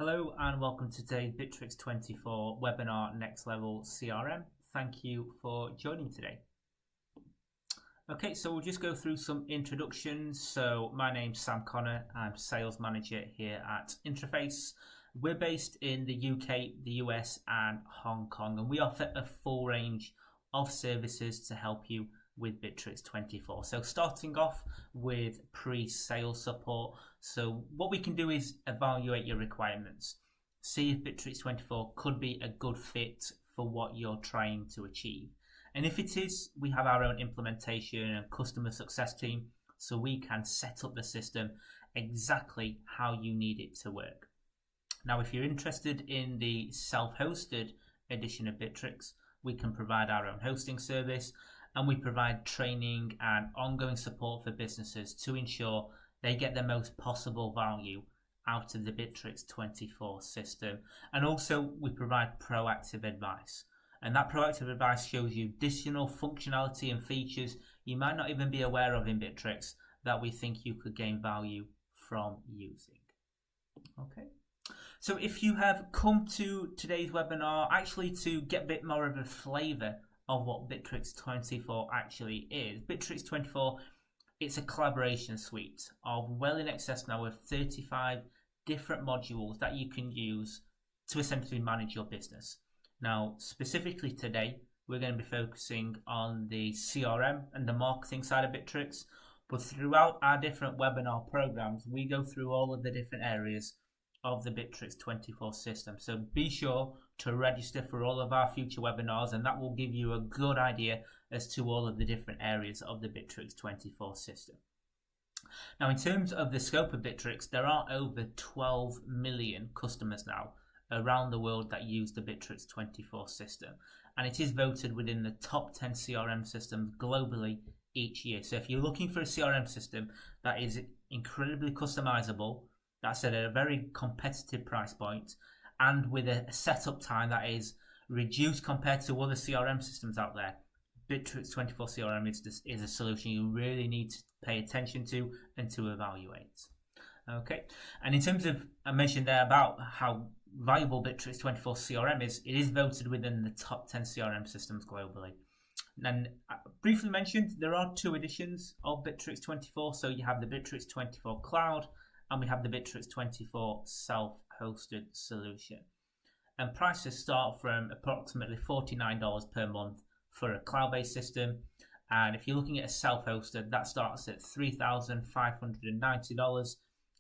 Hello and welcome to today's BITRIX24 webinar Next Level CRM. Thank you for joining today. Okay, so we'll just go through some introductions. So my name's Sam Connor. I'm Sales Manager here at Interface. We're based in the UK, the US and Hong Kong, and we offer a full range of services to help you with BITRIX24. So starting off with pre-sales support. So what we can do is evaluate your requirements, see if BITRIX24 could be a good fit for what you're trying to achieve. And if it is, we have our own implementation and customer success team, so we can set up the system exactly how you need it to work. Now, if you're interested in the self-hosted edition of BITRIX, we can provide our own hosting service, and we provide training and ongoing support for businesses to ensure they get the most possible value out of the BITRIX24 system. And also we provide proactive advice. And that proactive advice shows you additional functionality and features you might not even be aware of in BITRIX that we think you could gain value from using. Okay. So if you have come to today's webinar actually to get a bit more of a flavor of what BITRIX24 actually is. BITRIX24, it's a collaboration suite of well in excess now of 35 different modules that you can use to essentially manage your business. Now, specifically today, we're going to be focusing on the CRM and the marketing side of BITRIX, but throughout our different webinar programs, we go through all of the different areas of the BITRIX24 system. So be sure to register for all of our future webinars, and that will give you a good idea as to all of the different areas of the BITRIX24 system. Now, in terms of the scope of BITRIX, there are over 12 million customers now around the world that use the BITRIX24 system, and it is voted within the top 10 CRM systems globally each year. So if you're looking for a CRM system that is incredibly customizable, that's at a very competitive price point, and with a setup time that is reduced compared to other CRM systems out there, BITRIX24 CRM is a solution you really need to pay attention to and to evaluate. Okay, and in terms of, I mentioned there about how valuable BITRIX24 CRM is, it is voted within the top 10 CRM systems globally. And I briefly mentioned there are two editions of BITRIX24, so you have the BITRIX24 Cloud, and we have the BITRIX24 self-hosted solution. And prices start from approximately $49 per month for a cloud-based system. And if you're looking at a self-hosted, that starts at $3,590.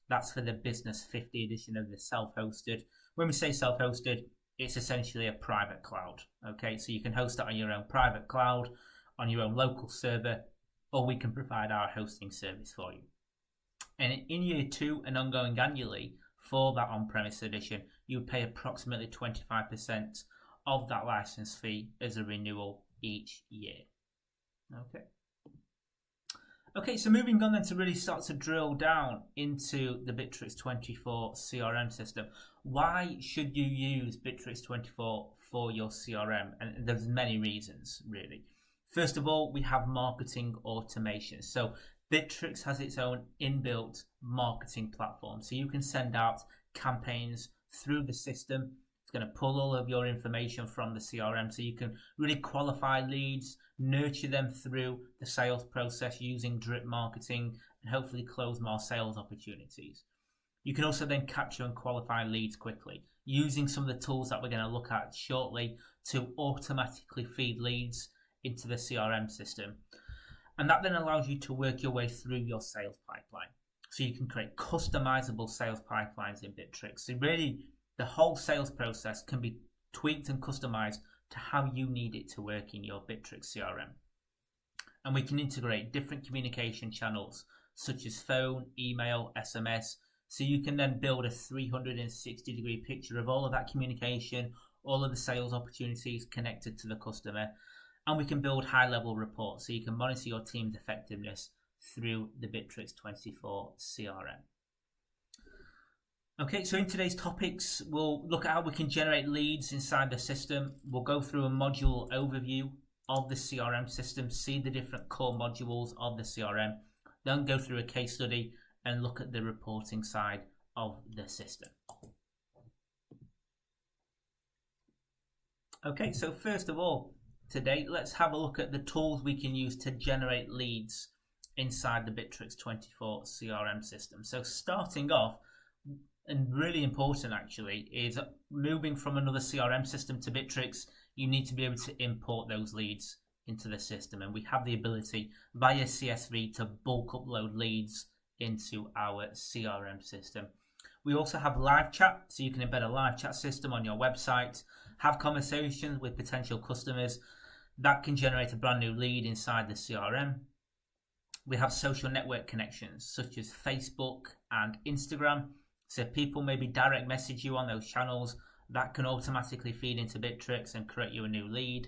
That's for the Business 50 edition of the self-hosted. When we say self-hosted, it's essentially a private cloud. Okay, so you can host that on your own private cloud, on your own local server, or we can provide our hosting service for you. And in year 2 and ongoing annually for that on-premise edition, you would pay approximately 25% of that license fee as a renewal each year. Okay, so moving on then to really start to drill down into the BITRIX24 CRM system. Why should you use BITRIX24 for your CRM? And there's many reasons, really. First of all, we have marketing automation. So BITRIX has its own inbuilt marketing platform, so you can send out campaigns through the system. It's going to pull all of your information from the CRM, so you can really qualify leads, nurture them through the sales process using drip marketing, and hopefully close more sales opportunities. You can also then capture and qualify leads quickly using some of the tools that we're going to look at shortly to automatically feed leads into the CRM system. And that then allows you to work your way through your sales pipeline. So you can create customizable sales pipelines in BITRIX. So really, the whole sales process can be tweaked and customized to how you need it to work in your BITRIX CRM. And we can integrate different communication channels such as phone, email, SMS. So you can then build a 360-degree picture of all of that communication, all of the sales opportunities connected to the customer. And we can build high-level reports so you can monitor your team's effectiveness through the BITRIX24 CRM. Okay, so in today's topics, we'll look at how we can generate leads inside the system. We'll go through a module overview of the CRM system, see the different core modules of the CRM, then go through a case study and look at the reporting side of the system. Okay, so first of all, today let's have a look at the tools we can use to generate leads inside the BITRIX24 CRM system. So starting off, and really important actually, is moving from another CRM system to BITRIX. You need to be able to import those leads into the system, and we have the ability via CSV to bulk upload leads into our CRM system. We also have live chat, so you can embed a live chat system on your website, have conversations with potential customers. That can generate a brand new lead inside the CRM. We have social network connections such as Facebook and Instagram. So people maybe direct message you on those channels. That can automatically feed into BITRIX and create you a new lead.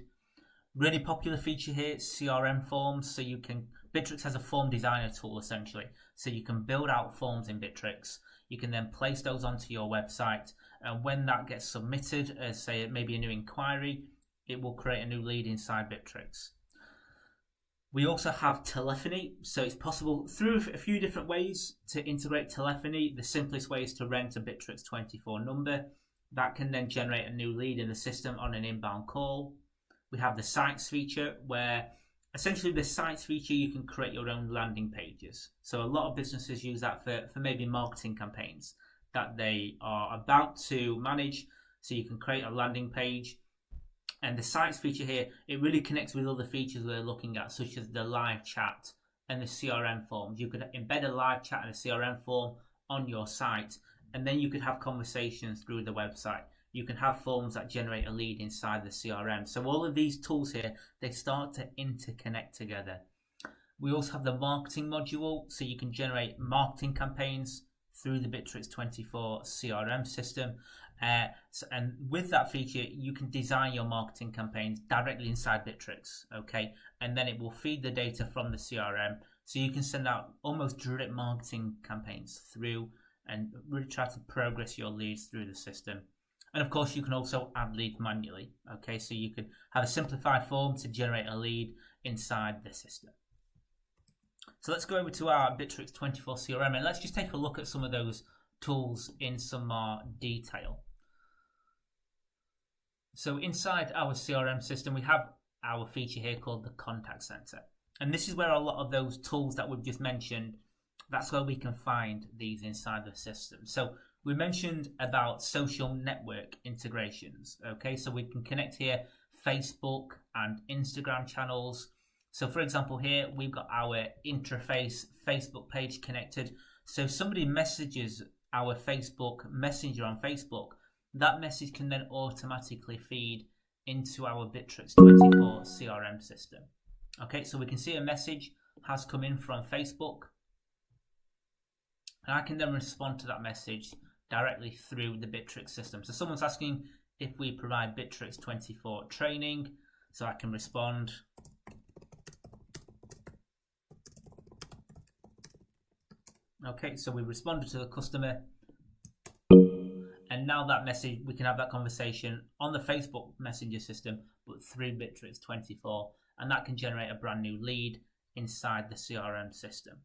Really popular feature here, CRM forms. So you can, BITRIX has a form designer tool essentially. So you can build out forms in BITRIX. You can then place those onto your website. And when that gets submitted as say maybe a new inquiry, it will create a new lead inside BITRIX. We also have telephony, so it's possible through a few different ways to integrate telephony. The simplest way is to rent a BITRIX24 number. That can then generate a new lead in the system on an inbound call. We have the sites feature, where essentially the sites feature you can create your own landing pages. So a lot of businesses use that for maybe marketing campaigns that they are about to manage. So you can create a landing page. And the sites feature here, it really connects with other features we're looking at, such as the live chat and the CRM forms. You could embed a live chat and a CRM form on your site, and then you could have conversations through the website. You can have forms that generate a lead inside the CRM. So all of these tools here, they start to interconnect together. We also have the marketing module, so you can generate marketing campaigns through the BITRIX24 CRM system. And with that feature, you can design your marketing campaigns directly inside BITRIX, okay? And then it will feed the data from the CRM, so you can send out almost direct marketing campaigns through and really try to progress your leads through the system. And of course, you can also add leads manually, okay? So you could have a simplified form to generate a lead inside the system. So let's go over to our BITRIX24 CRM and let's just take a look at some of those tools in some more detail. So inside our CRM system, we have our feature here called the contact center. And this is where a lot of those tools that we've just mentioned, that's where we can find these inside the system. So we mentioned about social network integrations. Okay, so we can connect here Facebook and Instagram channels. So for example, here we've got our interface Facebook page connected. So if somebody messages our Facebook Messenger on Facebook, that message can then automatically feed into our BITRIX24 CRM system. Okay, so we can see a message has come in from Facebook, and I can then respond to that message directly through the BITRIX system. So someone's asking if we provide BITRIX24 training, so I can respond. Okay, so we responded to the customer. And now that message, we can have that conversation on the Facebook Messenger system, but through BITRIX24, and that can generate a brand new lead inside the CRM system.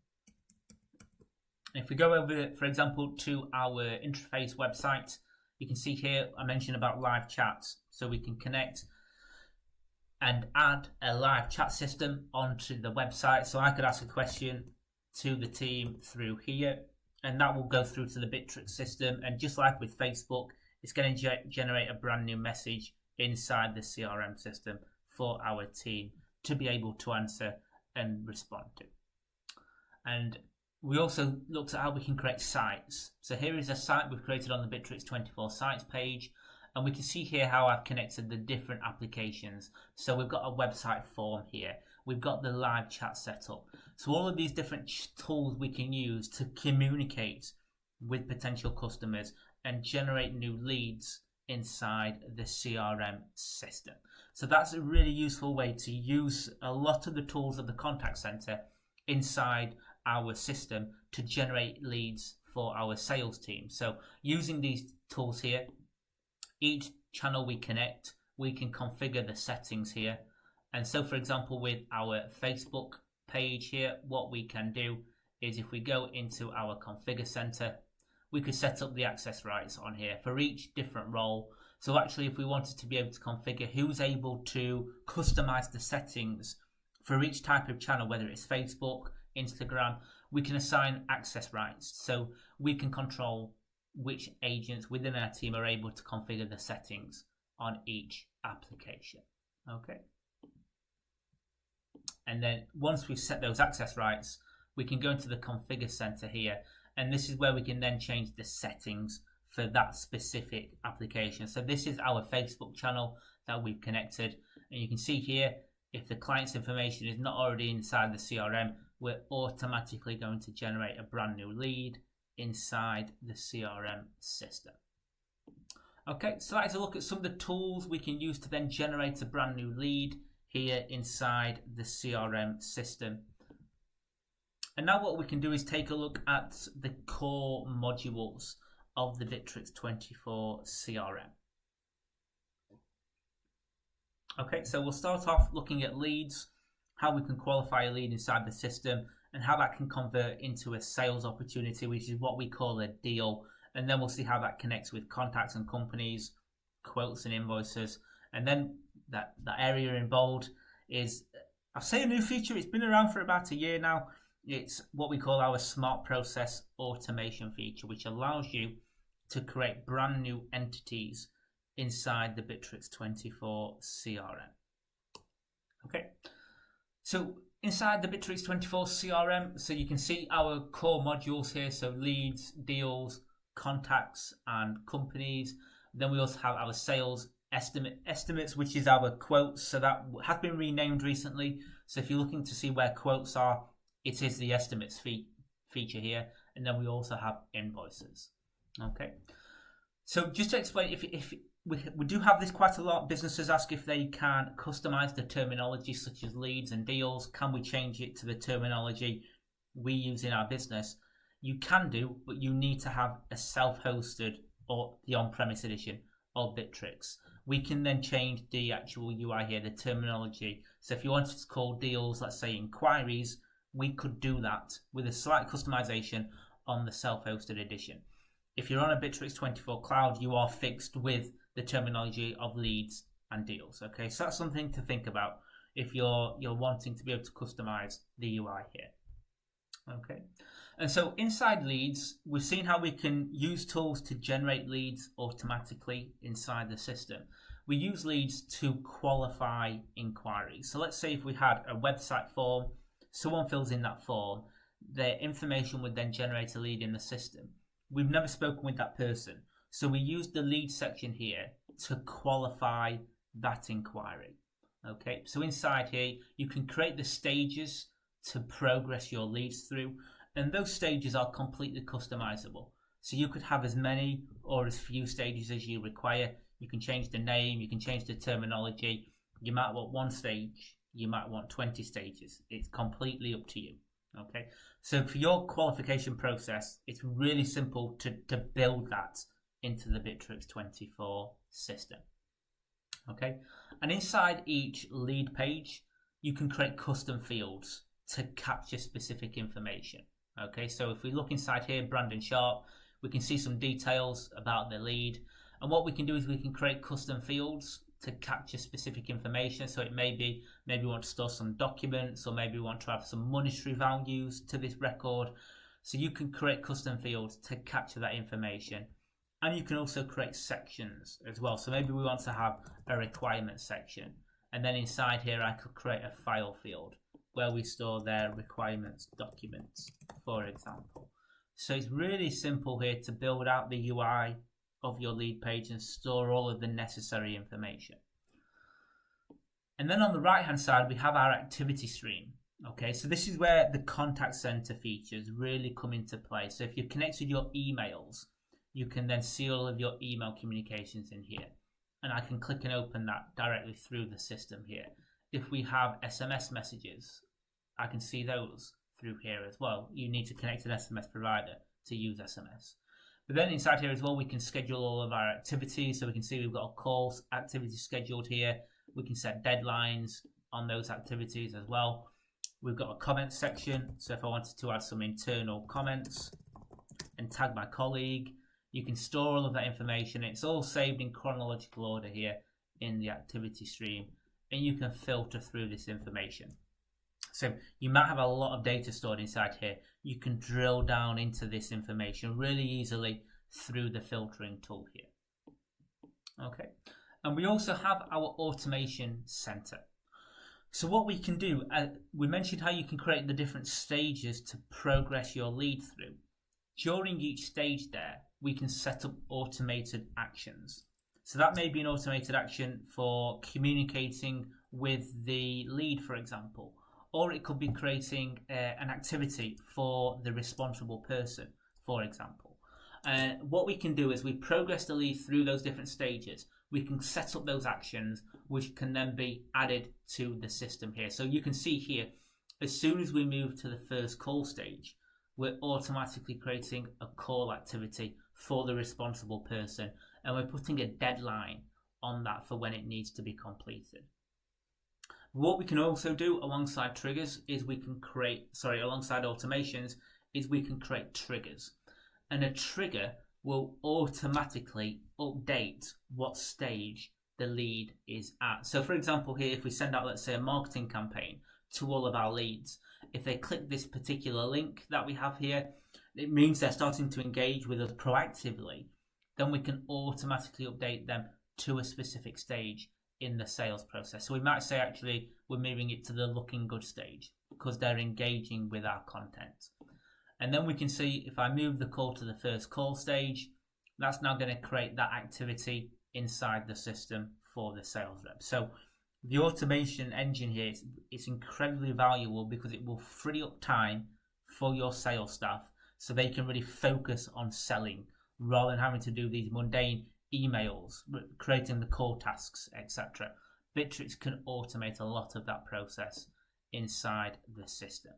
If we go over, for example, to our interface website, you can see here I mentioned about live chats. So we can connect and add a live chat system onto the website. So I could ask a question to the team through here, and that will go through to the BITRIX system, and just like with Facebook, it's going to generate a brand new message inside the CRM system for our team to be able to answer and respond to. And we also looked at how we can create sites. So here is a site we've created on the BITRIX24 sites page, and we can see here how I've connected the different applications. So we've got a website form here. We've got the live chat set up. So all of these different tools we can use to communicate with potential customers and generate new leads inside the CRM system. So that's a really useful way to use a lot of the tools of the contact center inside our system to generate leads for our sales team. So using these tools here, each channel we connect, we can configure the settings here. And so for example, with our Facebook page here, what we can do is if we go into our configure center, we could set up the access rights on here for each different role. So actually, if we wanted to be able to configure who's able to customize the settings for each type of channel, whether it's Facebook, Instagram, we can assign access rights. So we can control which agents within our team are able to configure the settings on each application. Okay. And then once we've set those access rights, we can go into the configure center here, and this is where we can then change the settings for that specific application. So this is our Facebook channel that we've connected, and you can see here, if the client's information is not already inside the CRM, we're automatically going to generate a brand new lead inside the CRM system. Okay, so that is a look at some of the tools we can use to then generate a brand new lead here inside the CRM system. And now what we can do is take a look at the core modules of the BITRIX24 CRM. Okay, so we'll start off looking at leads, how we can qualify a lead inside the system, and how that can convert into a sales opportunity, which is what we call a deal. And then we'll see how that connects with contacts and companies, quotes and invoices. And then that area in bold is, I'll say, a new feature. It's been around for about a year now. It's what we call our smart process automation feature, which allows you to create brand new entities inside the BITRIX24 CRM. Okay, so inside the BITRIX24 CRM, so you can see our core modules here, so leads, deals, contacts and companies. Then we also have our sales estimates, which is our quotes. So that has been renamed recently. So if you're looking to see where quotes are, it is the estimates feature here. And then we also have invoices. Okay. So just to explain, if we do have this quite a lot. Businesses ask if they can customize the terminology such as leads and deals. Can we change it to the terminology we use in our business? You can do, but you need to have a self-hosted or the on-premise edition of BITRIX. We can then change the actual UI here, the terminology. So if you wanted to call deals, let's say inquiries, we could do that with a slight customization on the self-hosted edition. If you're on a BITRIX24 cloud, you are fixed with the terminology of leads and deals. Okay, so that's something to think about if you're wanting to be able to customize the UI here. Okay, and so inside leads, we've seen how we can use tools to generate leads automatically inside the system. We use leads to qualify inquiries. So let's say if we had a website form, someone fills in that form, their information would then generate a lead in the system. We've never spoken with that person, so we use the lead section here to qualify that inquiry. Okay, so inside here, you can create the stages to progress your leads through, and those stages are completely customizable. So you could have as many or as few stages as you require. You can change the name, you can change the terminology. You might want one stage, you might want 20 stages. It's completely up to you. Okay, so for your qualification process, it's really simple to build that into the BITRIX24 system. Okay, and inside each lead page, you can create custom fields to capture specific information. Okay, so if we look inside here, Brandon Sharp, we can see some details about the lead. And what we can do is we can create custom fields to capture specific information. So it may be, maybe we want to store some documents, or maybe we want to have some monetary values to this record. So you can create custom fields to capture that information. And you can also create sections as well. So maybe we want to have a requirement section. And then inside here, I could create a file field where we store their requirements documents, for example. So it's really simple here to build out the UI of your lead page and store all of the necessary information. And then on the right hand side, we have our activity stream. Okay, so this is where the contact center features really come into play. So if you connect with your emails, you can then see all of your email communications in here. And I can click and open that directly through the system here. If we have SMS messages, I can see those through here as well. You need to connect an SMS provider to use SMS. But then inside here as well, we can schedule all of our activities. So we can see we've got a calls activity scheduled here. We can set deadlines on those activities as well. We've got a comment section. So if I wanted to add some internal comments and tag my colleague, You can store all of that information. It's all saved in chronological order here in the activity stream, and you can filter through this information. So you might have a lot of data stored inside here. You can drill down into this information really easily through the filtering tool here. Okay, and we also have our automation center. So what we can do, we mentioned how you can create the different stages to progress your lead through. During each stage there, we can set up automated actions. So that may be an automated action for communicating with the lead, for example, or it could be creating an activity for the responsible person, for example. What we can do is we progress the lead through those different stages. We can set up those actions which can then be added to the system here. So you can see here, as soon as we move to the first call stage, we're automatically creating a call activity for the responsible person, and we're putting a deadline on that for when it needs to be completed. What we can also do alongside triggers is we can create, alongside automations, is we can create triggers. And a trigger will automatically update what stage the lead is at. So for example here, if we send out, let's say, a marketing campaign to all of our leads, if they click this particular link that we have here, it means they're starting to engage with us proactively. Then we can automatically update them to a specific stage in the sales process. So we might say, actually, we're moving it to the looking good stage because they're engaging with our content. And then we can see if I move the call to the first call stage, that's now going to create that activity inside the system for the sales rep. So the automation engine here, it's incredibly valuable because it will free up time for your sales staff so they can really focus on selling rather than having to do these mundane emails, creating the call tasks, etc. BITRIX can automate a lot of that process inside the system.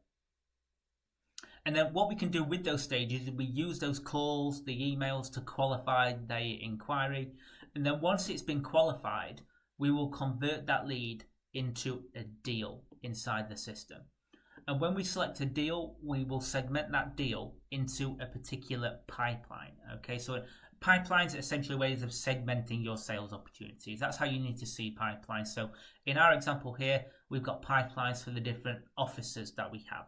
And then what we can do with those stages is we use those calls, the emails, to qualify the inquiry. And then once it's been qualified, we will convert that lead into a deal inside the system. And when we select a deal, we will segment that deal into a particular pipeline. Okay, so pipelines are essentially ways of segmenting your sales opportunities. That's how you need to see pipelines. So in our example here, we've got pipelines for the different offices that we have.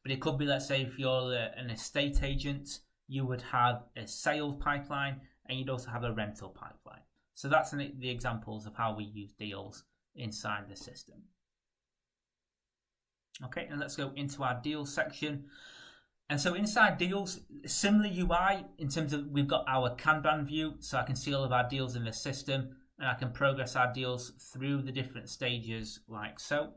But it could be, let's say, if you're an estate agent, you would have a sales pipeline and you'd also have a rental pipeline. So that's the examples of how we use deals inside the system. Okay, and let's go into our deals section. And so inside deals, similar UI in terms of we've got our Kanban view, so I can see all of our deals in the system and I can progress our deals through the different stages like so.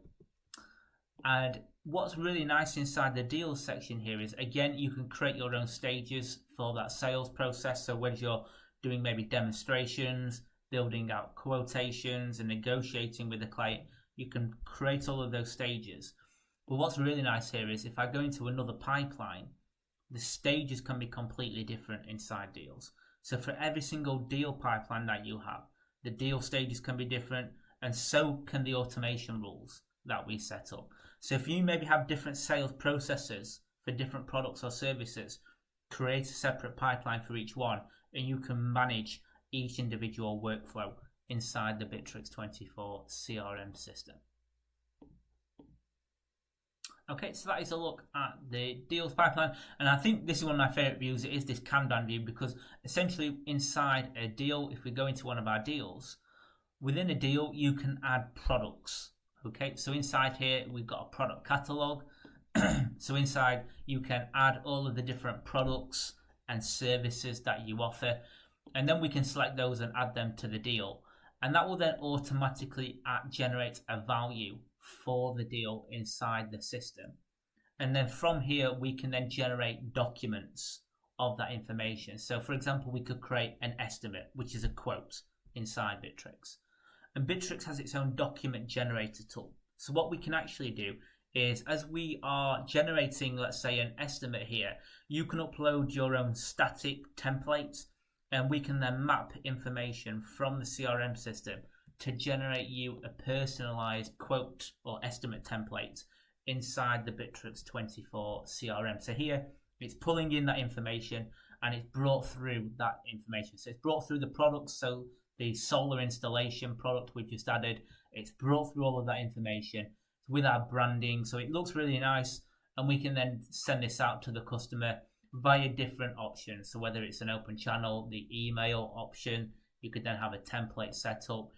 And what's really nice inside the deals section here is, again, you can create your own stages for that sales process. So when you're doing maybe demonstrations, building out quotations and negotiating with the client, you can create all of those stages. But what's really nice here is if I go into another pipeline, the stages can be completely different inside deals. So for every single deal pipeline that you have, the deal stages can be different, and so can the automation rules that we set up. So if you maybe have different sales processes for different products or services, create a separate pipeline for each one, and you can manage each individual workflow inside the BITRIX24 CRM system. Okay, so that is a look at the deals pipeline, and I think this is one of my favorite views. It is this Kanban view, because essentially inside a deal, if we go into one of our deals, within a deal you can add products. Okay, so inside here we've got a product catalog. So inside you can add all of the different products and services that you offer, and then we can select those and add them to the deal, and that will then automatically generate a value for the deal inside the system. And then from here we can then generate documents of that information. So for example, we could create an estimate, which is a quote inside BITRIX, and BITRIX has its own document generator tool. So what we can actually do is, as we are generating, let's say, an estimate here, you can upload your own static templates, and we can then map information from the CRM system to generate you a personalized quote or estimate template inside the BITRIX24 CRM. So here it's pulling in that information, and it's brought through that information. So it's brought through the products, so the solar installation product we've just added, it's brought through all of that information with our branding, so it looks really nice, and we can then send this out to the customer via different options. So whether it's an open channel, the email option, you could then have a template set up.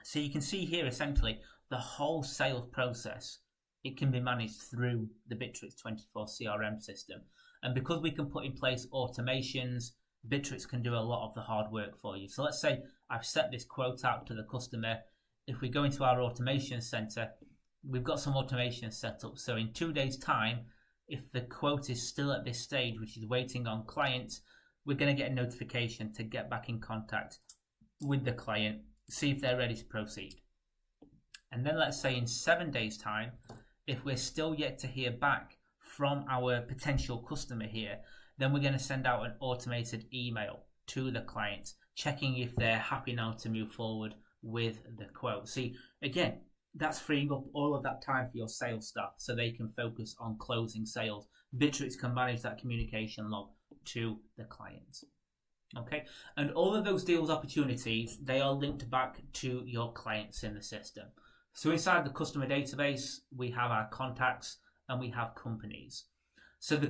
So you can see here essentially the whole sales process, it can be managed through the BITRIX24 CRM system. And because we can put in place automations, BITRIX can do a lot of the hard work for you. So let's say I've set this quote out to the customer. If we go into our automation center, we've got some automation set up. So in 2 days' time, if the quote is still at this stage, which is waiting on clients, we're going to get a notification to get back in contact with the client, see if they're ready to proceed. And then let's say in 7 days' time, if we're still yet to hear back from our potential customer here, then we're going to send out an automated email to the client, checking if they're happy now to move forward with the quote. See, again, that's freeing up all of that time for your sales staff so they can focus on closing sales. BITRIX can manage that communication log to the client. Okay, and all of those deals opportunities, they are linked back to your clients in the system. So inside the customer database, we have our contacts and we have companies. So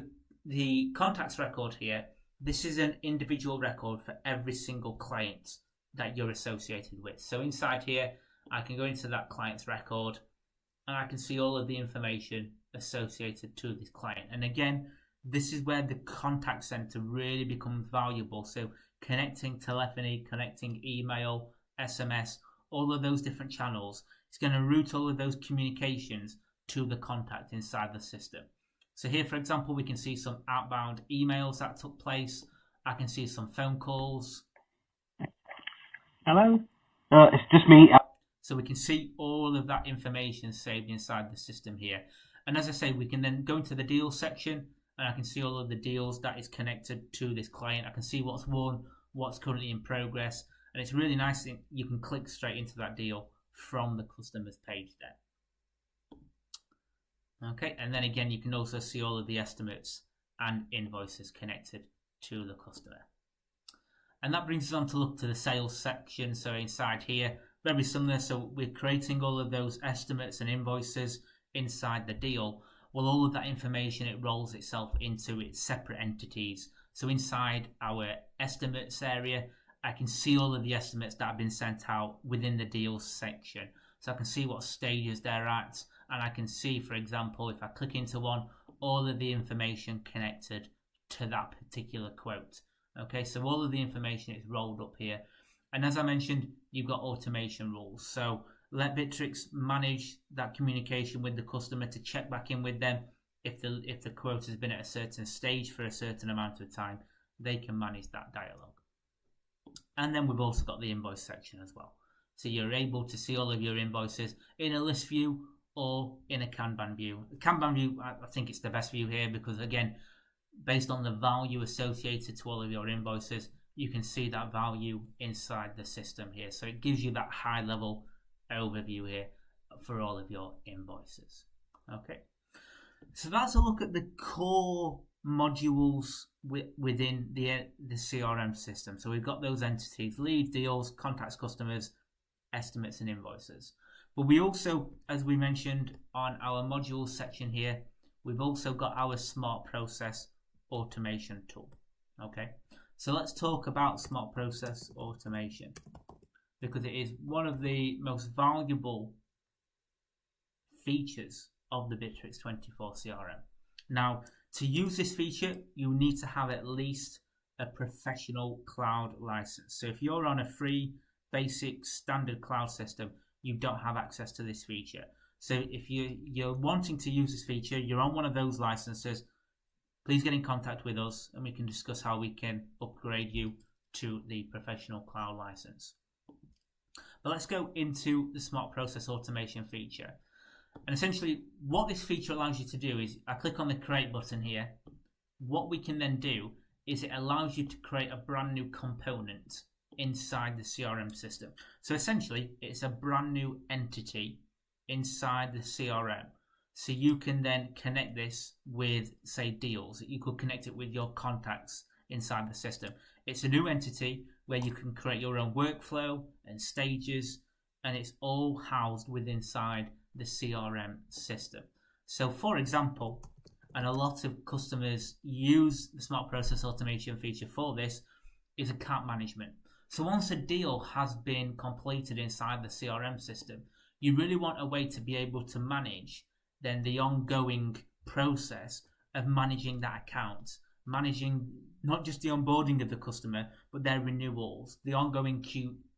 the contacts record here, this is an individual record for every single client that you're associated with. So inside here, I can go into that client's record and I can see all of the information associated to this client. And again, this is where the contact center really becomes valuable. So connecting telephony, connecting email, SMS, all of those different channels, it's going to route all of those communications to the contact inside the system. So here, for example, we can see some outbound emails that took place. I can see some phone calls. Hello? It's just me. So we can see all of that information saved inside the system here. And as I say, we can then go into the deals section and I can see all of the deals that is connected to this client. I can see what's won, what's currently in progress. And it's really nice that you can click straight into that deal from the customer's page there. Okay, and then again, you can also see all of the estimates and invoices connected to the customer. And that brings us on to look to the sales section. So inside here, very similar. So we're creating all of those estimates and invoices inside the deal. Well, all of that information, it rolls itself into its separate entities. So inside our estimates area, I can see all of the estimates that have been sent out within the deals section. So I can see what stages they're at. And I can see, for example, if I click into one, all of the information connected to that particular quote. Okay, so all of the information is rolled up here. And as I mentioned, you've got automation rules. So let BITRIX manage that communication with the customer to check back in with them. If the quote has been at a certain stage for a certain amount of time, they can manage that dialogue. And then we've also got the invoice section as well. So you're able to see all of your invoices in a list view or in a Kanban view. The Kanban view, I think it's the best view here because, again, based on the value associated to all of your invoices, you can see that value inside the system here. So it gives you that high level overview here for all of your invoices. Okay, so that's a look at the core modules within the CRM system. So we've got those entities: leads, deals, contacts, customers, estimates, and invoices. But we also, as we mentioned on our modules section here, we've also got our smart process automation tool. Okay, so let's talk about smart process automation because it is one of the most valuable features of the BITRIX24 CRM. Now, to use this feature, you need to have at least a professional cloud license. So if you're on a free, basic, standard cloud system, you don't have access to this feature. So if you're wanting to use this feature, you're on one of those licenses, please get in contact with us and we can discuss how we can upgrade you to the professional cloud license. But let's go into the smart process automation feature. And essentially what this feature allows you to do is, I click on the create button here. What we can then do is it allows you to create a brand new component inside the CRM system. So essentially it's a brand new entity inside the CRM. So you can then connect this with, say, deals. You could connect it with your contacts inside the system. It's a new entity where you can create your own workflow and stages, and it's all housed within inside the CRM system. So for example, and a lot of customers use the Smart Process Automation feature for this, is account management. So once a deal has been completed inside the CRM system, you really want a way to be able to manage then the ongoing process of managing that account, managing not just the onboarding of the customer, but their renewals, the ongoing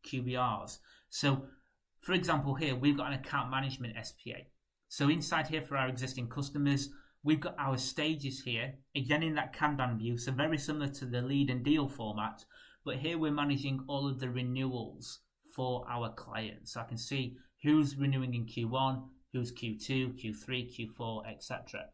QBRs. So for example, here we've got an account management SPA. So inside here for our existing customers, we've got our stages here, again in that Kanban view, so very similar to the lead and deal format, but here we're managing all of the renewals for our clients. So I can see who's renewing in Q1, who's Q2, Q3, Q4, etc.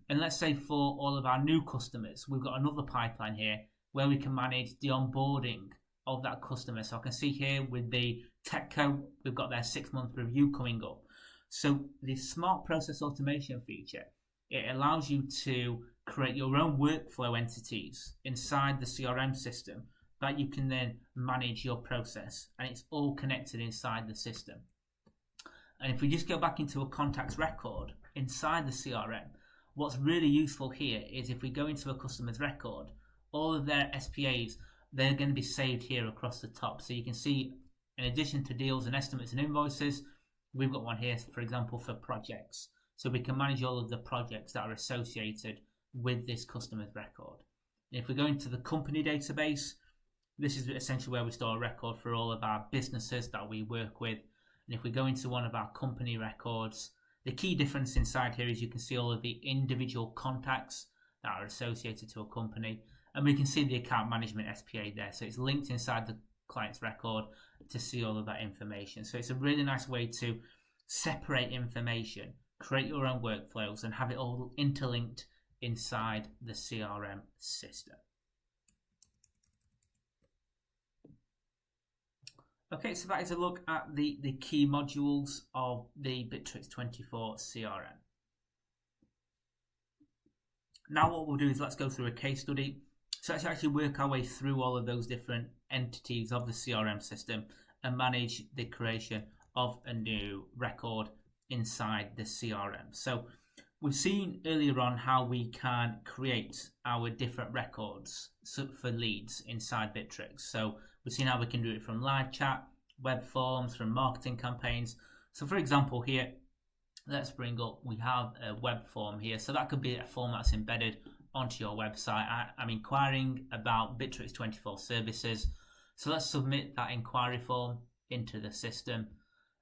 And let's say for all of our new customers, we've got another pipeline here where we can manage the onboarding of that customer. So I can see here with the TechCo, we've got their 6-month review coming up. So the Smart Process Automation feature, it allows you to create your own workflow entities inside the CRM system that you can then manage your process, and it's all connected inside the system. And if we just go back into a contacts record inside the CRM, what's really useful here is if we go into a customer's record, all of their SPAs, they're going to be saved here across the top. So you can see, in addition to deals and estimates and invoices, we've got one here, for example, for projects. So we can manage all of the projects that are associated with this customer's record. And if we go into the company database, this is essentially where we store a record for all of our businesses that we work with. And if we go into one of our company records, the key difference inside here is you can see all of the individual contacts that are associated to a company. And we can see the account management SPA there. So it's linked inside the client's record to see all of that information. So it's a really nice way to separate information, create your own workflows, and have it all interlinked inside the CRM system. Okay, so that is a look at the key modules of the BITRIX24 CRM. Now what we'll do is let's go through a case study. So let's actually work our way through all of those different entities of the CRM system and manage the creation of a new record inside the CRM. So we've seen earlier on how we can create our different records for leads inside BITRIX. So we've seen how we can do it from live chat, web forms, from marketing campaigns. So for example here, let's bring up, we have a web form here. So that could be a form that's embedded onto your website. I'm inquiring about BITRIX24 services. So let's submit that inquiry form into the system.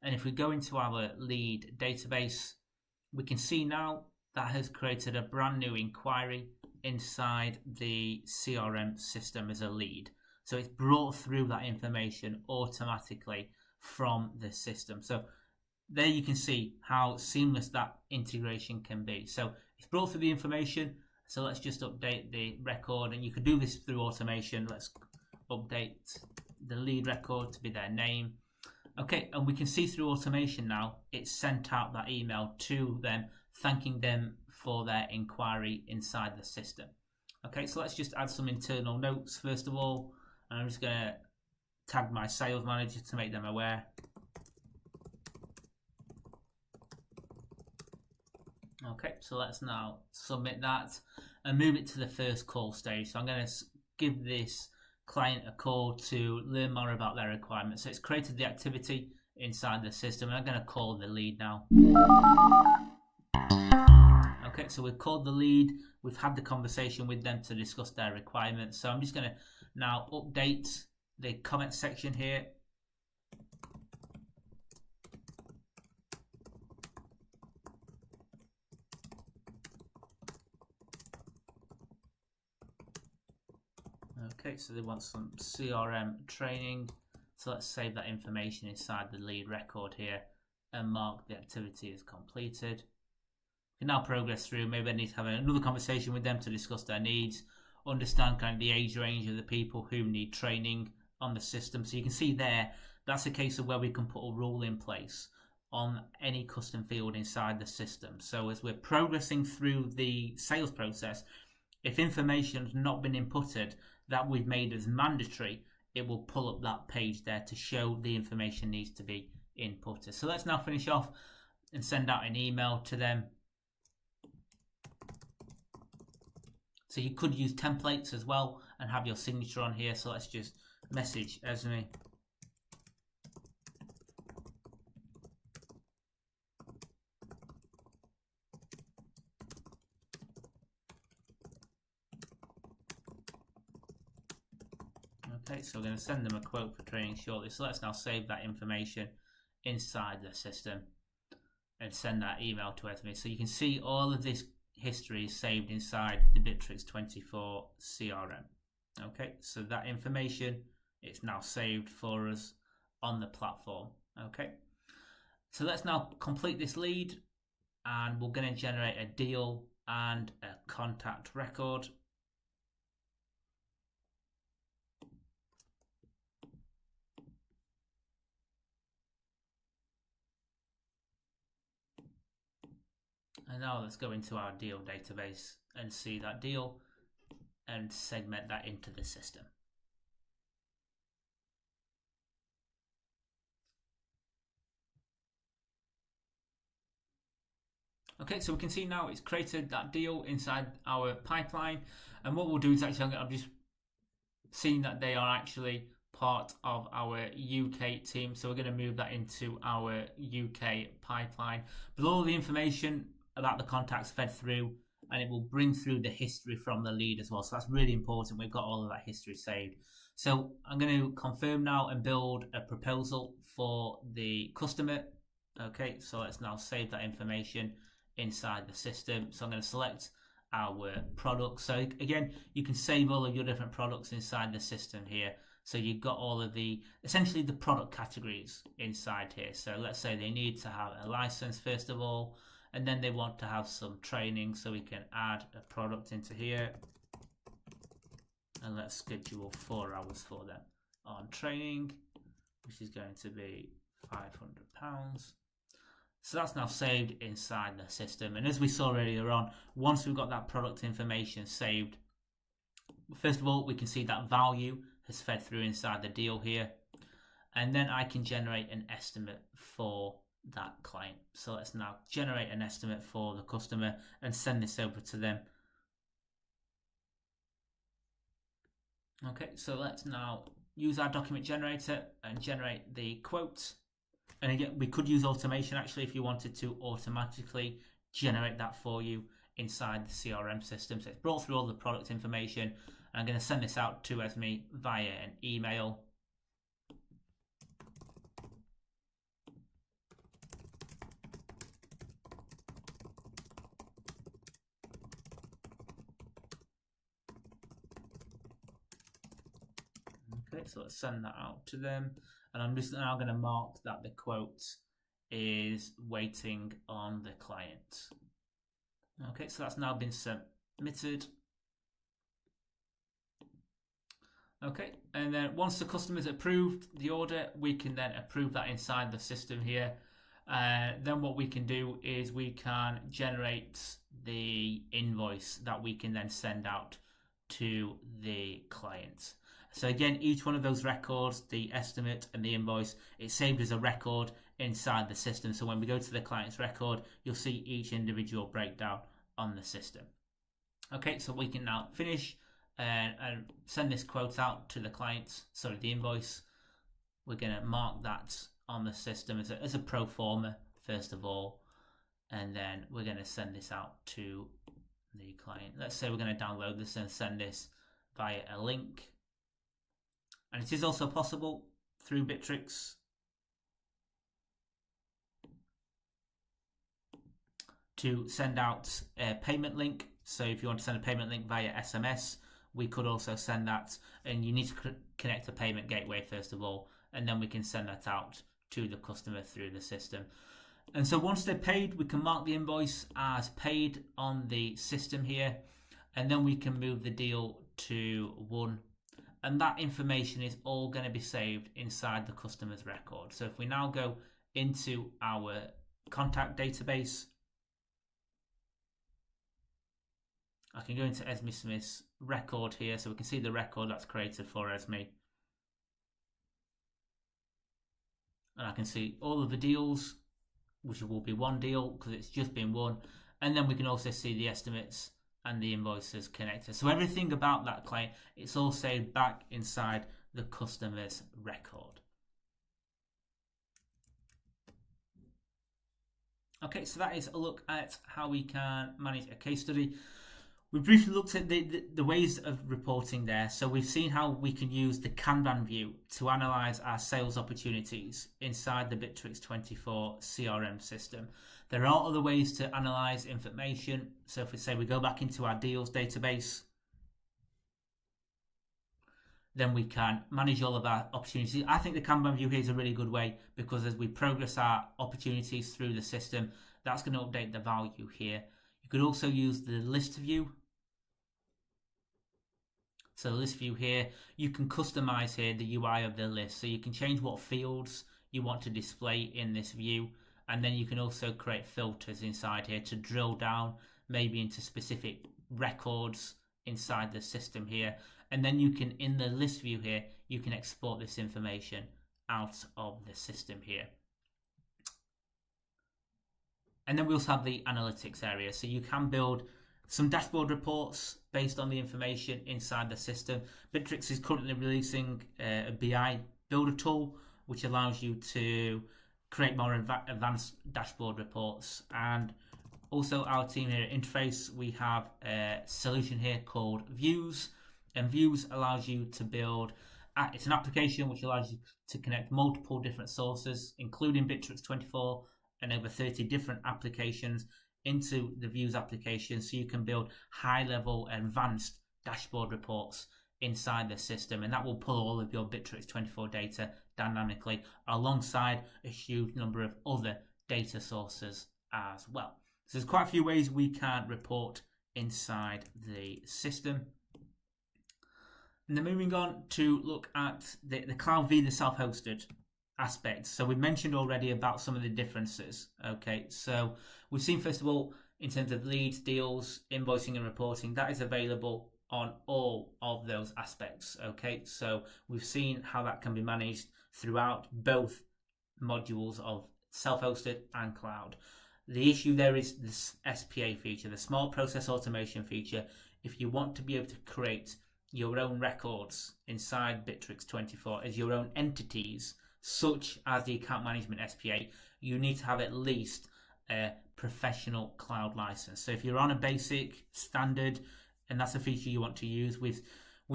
And if we go into our lead database, we can see now that has created a brand new inquiry inside the CRM system as a lead. So it's brought through that information automatically from the system. So there you can see how seamless that integration can be. So it's brought through the information. So let's just update the record, and you can do this through automation. Let's update the lead record to be their name. Okay, and we can see through automation now, it's sent out that email to them, thanking them for their inquiry inside the system. Okay, so let's just add some internal notes first of all. And I'm just going to tag my sales manager to make them aware. Okay, so let's now submit that and move it to the first call stage. So I'm going to give this client a call to learn more about their requirements. So it's created the activity inside the system, and I'm going to call the lead now. Okay, so we've called the lead. We've had the conversation with them to discuss their requirements. So I'm just going to now update the comment section here. Okay, so they want some CRM training. So let's save that information inside the lead record here and mark the activity as completed. We can now progress through. Maybe I need to have another conversation with them to discuss their needs, understand kind of the age range of the people who need training on the system. So you can see there, that's a case of where we can put a rule in place on any custom field inside the system. So as we're progressing through the sales process, if information has not been inputted, that we've made as mandatory, it will pull up that page there to show the information needs to be inputted. So let's now finish off and send out an email to them. So you could use templates as well and have your signature on here. So let's just message Esme. Okay, so we're going to send them a quote for training shortly. So let's now save that information inside the system and send that email to Esme. So you can see all of this history is saved inside the BITRIX24 CRM. Okay, so that information, it's now saved for us on the platform. Okay, so let's now complete this lead, and we're going to generate a deal and a contact record. And now let's go into our deal database and see that deal and segment that into the system. Okay, so we can see now it's created that deal inside our pipeline. And what we'll do is actually, I'm just seeing that they are actually part of our UK team. So we're going to move that into our UK pipeline. But all the information about the contacts fed through, and it will bring through the history from the lead as well. So that's really important. We've got all of that history saved. So I'm going to confirm now and build a proposal for the customer. Okay, so let's now save that information inside the system. So I'm going to select our products. So again, you can save all of your different products inside the system here. So you've got all of the, essentially the product categories inside here. So let's say they need to have a license first of all, and then they want to have some training. So we can add a product into here, and let's schedule 4 hours for them on training, which is going to be £500. So that's now saved inside the system. And as we saw earlier on, once we've got that product information saved, first of all, we can see that value has fed through inside the deal here. And then I can generate an estimate for that client. So let's now generate an estimate for the customer and send this over to them. Okay, so let's now use our document generator and generate the quote. And again, we could use automation actually if you wanted to automatically generate that for you inside the CRM system. So it's brought through all the product information. And I'm going to send this out to Esme via an email. Okay, so let's send that out to them. And I'm just now going to mark that the quote is waiting on the client. Okay, so that's now been submitted. Okay, and then once the customer's approved the order, we can then approve that inside the system here. Then what we can do is we can generate the invoice that we can then send out to the client. So again, each one of those records, the estimate and the invoice, it's saved as a record inside the system. So when we go to the client's record, you'll see each individual breakdown on the system. Okay, so we can now finish and send this quote out to the client, sorry, the invoice. We're going to mark that on the system as a pro forma, first of all, and then we're going to send this out to the client. Let's say we're going to download this and send this via a link. And it is also possible through BITRIX to send out a payment link. So if you want to send a payment link via SMS, we could also send that, and you need to connect a payment gateway first of all, and then we can send that out to the customer through the system. And so once they're paid, we can mark the invoice as paid on the system here, and then we can move the deal to one. And that information is all going to be saved inside the customer's record. So if we now go into our contact database, I can go into Esme Smith's record here, so we can see the record that's created for Esme. And I can see all of the deals, which will be one deal because it's just been one. And then we can also see the estimates and the invoices connected. So everything about that claim, it's all saved back inside the customer's record. Okay, so that is a look at how we can manage a case study. We briefly looked at the ways of reporting there. So we've seen how we can use the Kanban view to analyze our sales opportunities inside the BITRIX24 CRM system. There are other ways to analyze information. So if we say we go back into our deals database, then we can manage all of our opportunities. I think the Kanban view here is a really good way because as we progress our opportunities through the system, that's going to update the value here. You could also use the list view. So the list view here, you can customize here the UI of the list. So you can change what fields you want to display in this view. And then you can also create filters inside here to drill down maybe into specific records inside the system here. And then you can, in the list view here, you can export this information out of the system here. And then we also have the analytics area. So you can build some dashboard reports based on the information inside the system. BITRIX is currently releasing a BI builder tool, which allows you to create more advanced dashboard reports. And also our team here at Interface, we have a solution here called Views. And Views allows you to build, it's an application which allows you to connect multiple different sources, including BITRIX24 and over 30 different applications into the Views application, so you can build high-level advanced dashboard reports inside the system, and that will pull all of your BITRIX24 data dynamically alongside a huge number of other data sources as well. So there's quite a few ways we can report inside the system. And then moving on to look at the Cloud v the self-hosted aspects. So we mentioned already about some of the differences. Okay, so we've seen first of all in terms of leads, deals, invoicing and reporting, that is available on all of those aspects. Okay, so we've seen how that can be managed throughout both modules of self-hosted and cloud. The issue there is this SPA feature, the small process automation feature. If you want to be able to create your own records inside BITRIX24 as your own entities, such as the account management SPA, you need to have at least a professional cloud license. So if you're on a basic standard and that's a feature you want to use, we've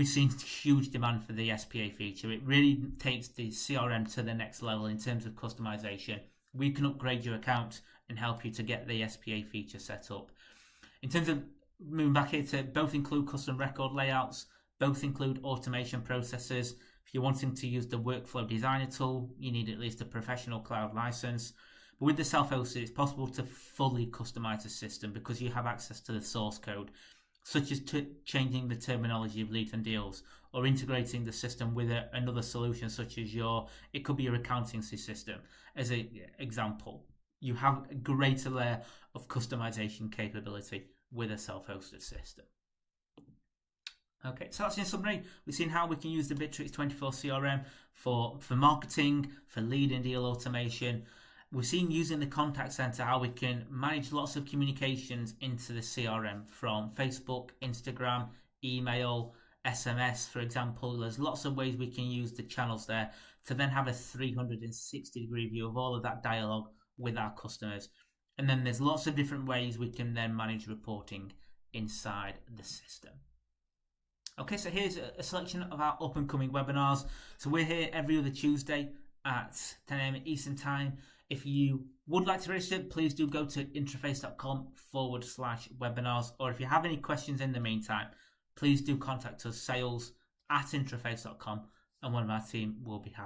seen huge demand for the SPA feature. It really takes the CRM to the next level in terms of customization. We can upgrade your account and help you to get the SPA feature set up. In terms of moving back here to both include custom record layouts, both include automation processes. If you're wanting to use the workflow designer tool, you need at least a professional cloud license. But with the self-hosted, it's possible to fully customize the system because you have access to the source code, such as changing the terminology of leads and deals, or integrating the system with another solution, such as it could be your accountancy system. As an example, you have a greater layer of customization capability with a self-hosted system. Okay, so that's in summary. We've seen how we can use the BITRIX24 CRM for marketing, for lead and deal automation. We've seen using the contact center how we can manage lots of communications into the CRM from Facebook, Instagram, email, SMS, for example. There's lots of ways we can use the channels there to then have a 360-degree view of all of that dialogue with our customers. And then there's lots of different ways we can then manage reporting inside the system. Okay, so here's a selection of our up and coming webinars. So we're here every other Tuesday at 10 AM Eastern Time. If you would like to register, please do go to interface.com/webinars. Or if you have any questions in the meantime, please do contact us, sales@interface.com, and one of our team will be happy